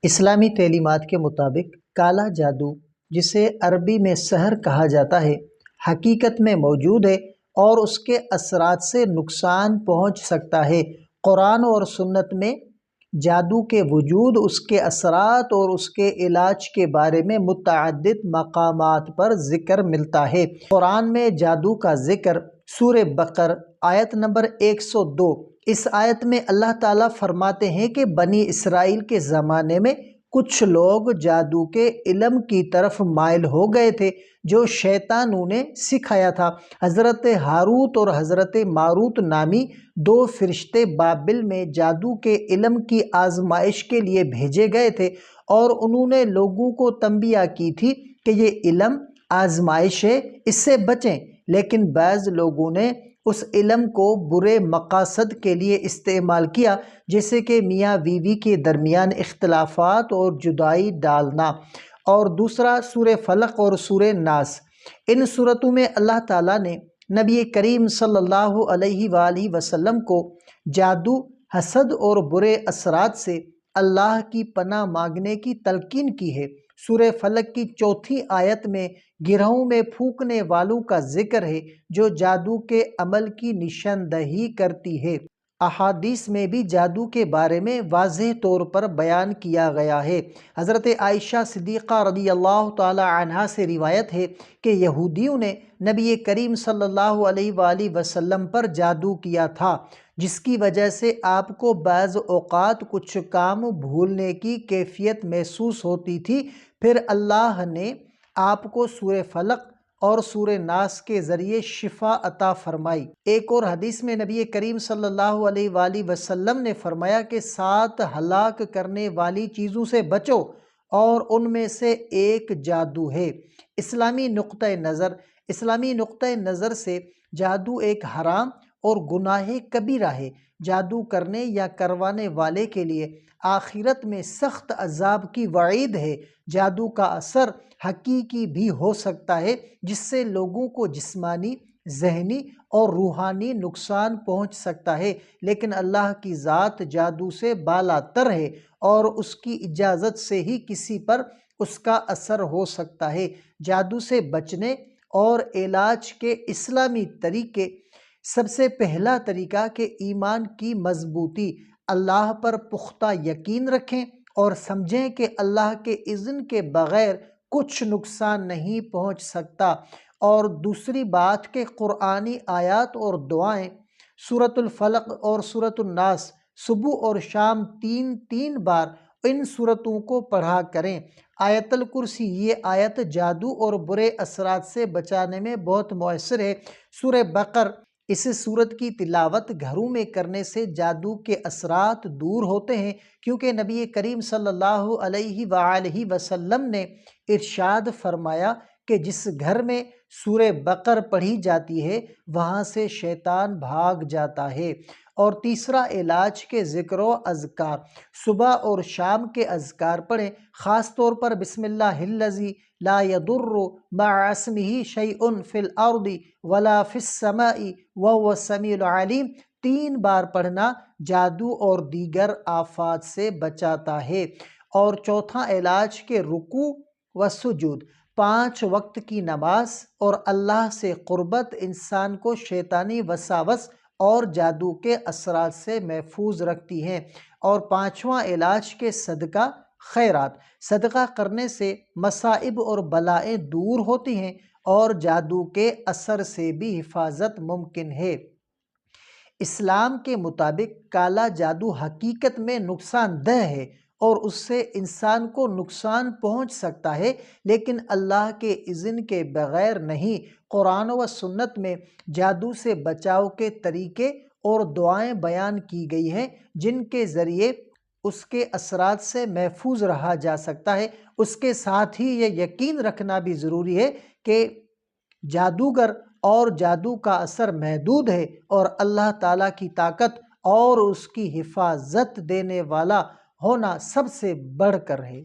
اسلامی تعلیمات کے مطابق کالا جادو، جسے عربی میں سحر کہا جاتا ہے، حقیقت میں موجود ہے اور اس کے اثرات سے نقصان پہنچ سکتا ہے۔ قرآن اور سنت میں جادو کے وجود، اس کے اثرات اور اس کے علاج کے بارے میں متعدد مقامات پر ذکر ملتا ہے۔ قرآن میں جادو کا ذکر سورہ بقرہ آیت نمبر 102۔ اس آیت میں اللہ تعالیٰ فرماتے ہیں کہ بنی اسرائیل کے زمانے میں کچھ لوگ جادو کے علم کی طرف مائل ہو گئے تھے جو شیطان انہیں سکھایا تھا۔ حضرت ہاروت اور حضرت ماروت نامی دو فرشتے بابل میں جادو کے علم کی آزمائش کے لیے بھیجے گئے تھے، اور انہوں نے لوگوں کو تنبیہ کی تھی کہ یہ علم آزمائش ہے، اس سے بچیں۔ لیکن بعض لوگوں نے اس علم کو برے مقاصد کے لیے استعمال کیا، جیسے کہ میاں بیوی کے درمیان اختلافات اور جدائی ڈالنا۔ اور دوسرا سورہ فلق اور سورہ ناس۔ ان صورتوں میں اللہ تعالیٰ نے نبی کریم صلی اللہ علیہ وآلہ وسلم کو جادو، حسد اور برے اثرات سے اللہ کی پناہ مانگنے کی تلقین کی ہے۔ سورہ فلق کی 4 آیت میں گرہوں میں پھونکنے والوں کا ذکر ہے جو جادو کے عمل کی نشاندہی کرتی ہے۔ احادیث میں بھی جادو کے بارے میں واضح طور پر بیان کیا گیا ہے۔ حضرت عائشہ صدیقہ رضی اللہ تعالی عنہا سے روایت ہے کہ یہودیوں نے نبی کریم صلی اللہ علیہ وآلہ وسلم پر جادو کیا تھا، جس کی وجہ سے آپ کو بعض اوقات کچھ کام بھولنے کی کیفیت محسوس ہوتی تھی۔ پھر اللہ نے آپ کو سورہ فلق اور سورہ ناس کے ذریعے شفا عطا فرمائی۔ ایک اور حدیث میں نبی کریم صلی اللہ علیہ وآلہ وسلم نے فرمایا کہ 7 ہلاک کرنے والی چیزوں سے بچو، اور ان میں سے ایک جادو ہے۔ اسلامی نقطۂ نظر سے جادو ایک حرام اور گناہ کبیرہ ہے۔ جادو کرنے یا کروانے والے کے لیے آخرت میں سخت عذاب کی وعید ہے۔ جادو کا اثر حقیقی بھی ہو سکتا ہے، جس سے لوگوں کو جسمانی، ذہنی اور روحانی نقصان پہنچ سکتا ہے، لیکن اللہ کی ذات جادو سے بالا تر ہے اور اس کی اجازت سے ہی کسی پر اس کا اثر ہو سکتا ہے۔ جادو سے بچنے اور علاج کے اسلامی طریقے۔ سب سے پہلا طریقہ کہ ایمان کی مضبوطی۔ اللہ پر پختہ یقین رکھیں اور سمجھیں کہ اللہ کے اذن کے بغیر کچھ نقصان نہیں پہنچ سکتا۔ اور دوسری بات کہ قرآنی آیات اور دعائیں، سورۃ الفلق اور سورۃ الناس صبح اور شام 3 بار ان سورتوں کو پڑھا کریں۔ آیت الکرسی، یہ آیت جادو اور برے اثرات سے بچانے میں بہت مؤثر ہے۔ سورہ بقرہ، اس سورت کی تلاوت گھروں میں کرنے سے جادو کے اثرات دور ہوتے ہیں، کیونکہ نبی کریم صلی اللہ علیہ وآلہ وسلم نے ارشاد فرمایا کہ جس گھر میں سورہ بقرہ پڑھی جاتی ہے وہاں سے شیطان بھاگ جاتا ہے۔ اور تیسرا علاج کے ذکر و اذکار۔ صبح اور شام کے اذکار پڑھیں، خاص طور پر بسم اللہ الذی لا یضر مع اسمہ شیء فی الارض ولا فی السماء وهو السمیع العلیم 3 بار پڑھنا جادو اور دیگر آفات سے بچاتا ہے۔ اور چوتھا علاج کے رکوع و سجود۔ 5 وقت کی نماز اور اللہ سے قربت انسان کو شیطانی وساوس اور جادو کے اثرات سے محفوظ رکھتی ہیں۔ اور 5واں علاج کے صدقہ خیرات۔ صدقہ کرنے سے مصائب اور بلائیں دور ہوتی ہیں اور جادو کے اثر سے بھی حفاظت ممکن ہے۔ اسلام کے مطابق کالا جادو حقیقت میں نقصان دہ ہے اور اس سے انسان کو نقصان پہنچ سکتا ہے، لیکن اللہ کے اذن کے بغیر نہیں۔ قرآن و سنت میں جادو سے بچاؤ کے طریقے اور دعائیں بیان کی گئی ہیں جن کے ذریعے اس کے اثرات سے محفوظ رہا جا سکتا ہے۔ اس کے ساتھ ہی یہ یقین رکھنا بھی ضروری ہے کہ جادوگر اور جادو کا اثر محدود ہے، اور اللہ تعالیٰ کی طاقت اور اس کی حفاظت دینے والا ہونا سب سے بڑھ کر ہے۔